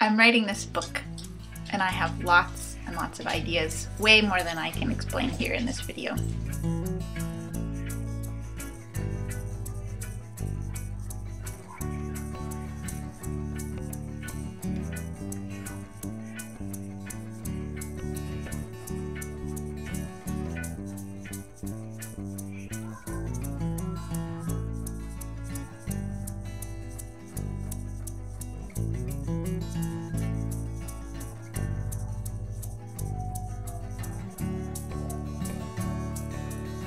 I'm writing this book, and I have lots and lots of ideas, way more than I can explain here in this video.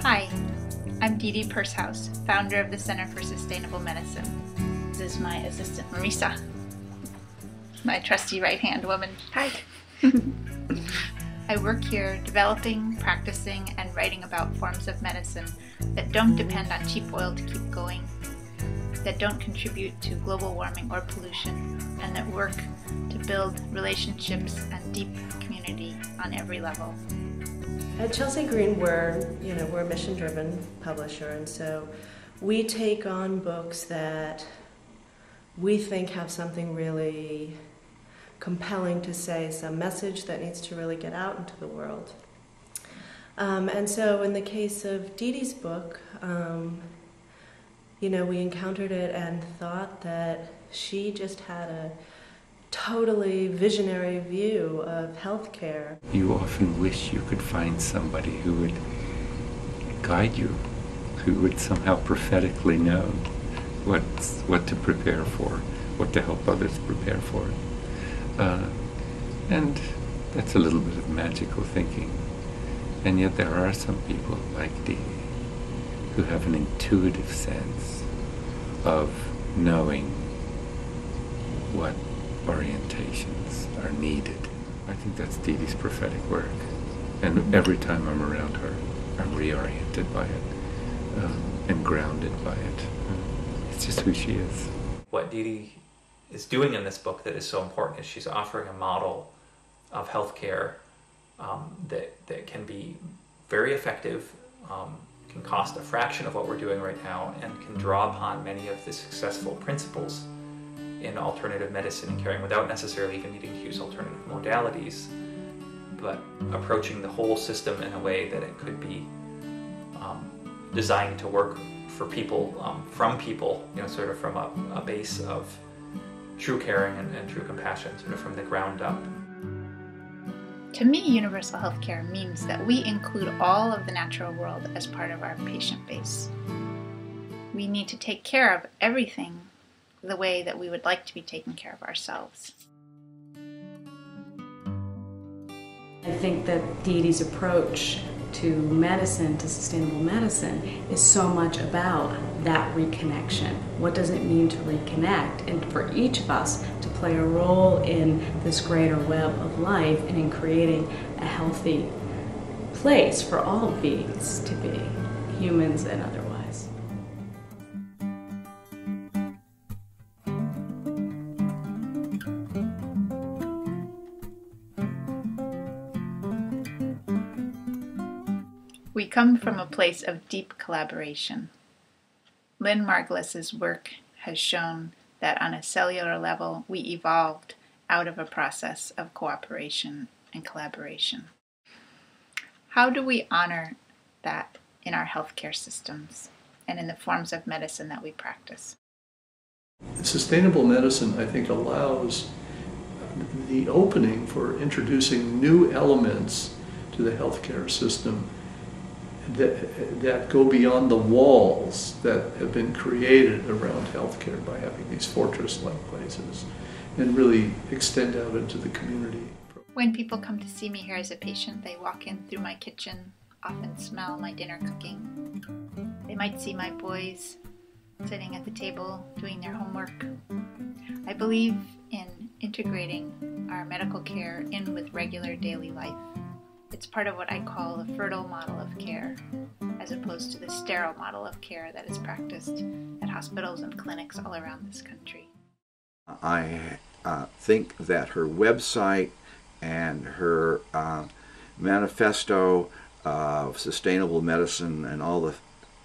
Hi, I'm Dee Dee Pershaus, founder of the Center for Sustainable Medicine. This is my assistant, Marisa, my trusty right-hand woman. Hi. I work here developing, practicing, and writing about forms of medicine that don't depend on cheap oil to keep going, that don't contribute to global warming or pollution, and that work to build relationships and deep community on every level. At Chelsea Green, we're a mission-driven publisher, and so we take on books that we think have something really compelling to say, some message that needs to really get out into the world. And so in the case of Dee Dee's book, we encountered it and thought that she just had a totally visionary view of healthcare. You often wish you could find somebody who would guide you, who would somehow prophetically know what to prepare for, what to help others prepare for. And that's a little bit of magical thinking. And yet there are some people like Dee Dee who have an intuitive sense of knowing what orientations are needed. I think that's Dee Dee's prophetic work. And every time I'm around her, I'm reoriented by it and grounded by it. It's just who she is. What Dee Dee is doing in this book that is so important is she's offering a model of healthcare that can be very effective, can cost a fraction of what we're doing right now, and can draw upon many of the successful principles in alternative medicine and caring without necessarily even needing to use alternative modalities, but approaching the whole system in a way that it could be designed to work for people, from people, sort of from a base of true caring and true compassion, sort of from the ground up. To me, universal healthcare means that we include all of the natural world as part of our patient base. We need to take care of everything the way that we would like to be taking care of ourselves. I think that Dee Dee's approach to medicine, to sustainable medicine, is so much about that reconnection. What does it mean to reconnect? And for each of us to play a role in this greater web of life and in creating a healthy place for all beings to be, humans and otherwise. We come from a place of deep collaboration. Lynn Margulis's work has shown that on a cellular level, we evolved out of a process of cooperation and collaboration. How do we honor that in our healthcare systems and in the forms of medicine that we practice? Sustainable medicine, I think, allows the opening for introducing new elements to the healthcare system that go beyond the walls that have been created around healthcare by having these fortress-like places, and really extend out into the community. When people come to see me here as a patient, they walk in through my kitchen, often smell my dinner cooking. They might see my boys sitting at the table doing their homework. I believe in integrating our medical care in with regular daily life. It's part of what I call a fertile model of care, as opposed to the sterile model of care that is practiced at hospitals and clinics all around this country. I think that her website and her manifesto of sustainable medicine and all the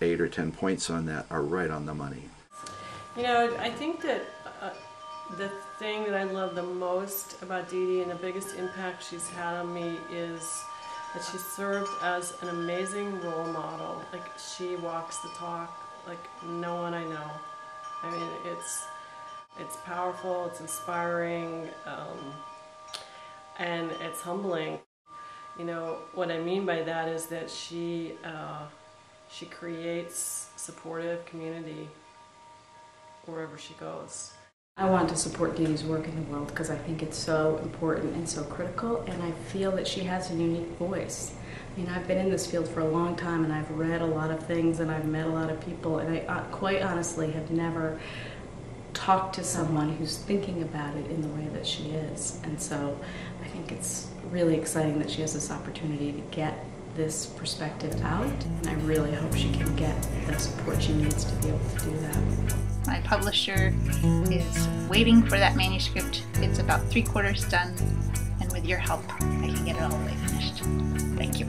8 or 10 points on that are right on the money. I think that The thing that I love the most about Dee Dee and the biggest impact she's had on me is that she served as an amazing role model. Like, she walks the talk like no one I know. I mean, it's powerful, it's inspiring, and it's humbling. You know, what I mean by that is that she creates supportive community wherever she goes. I want to support Dee Dee's work in the world because I think it's so important and so critical, and I feel that she has a unique voice. I mean, I've been in this field for a long time, and I've read a lot of things, and I've met a lot of people, and I quite honestly have never talked to someone who's thinking about it in the way that she is. And so I think it's really exciting that she has this opportunity to get this perspective out, and I really hope she can get the support she needs to be able to do that. My publisher is waiting for that manuscript. It's about 3/4 done, and with your help, I can get it all the way finished. Thank you.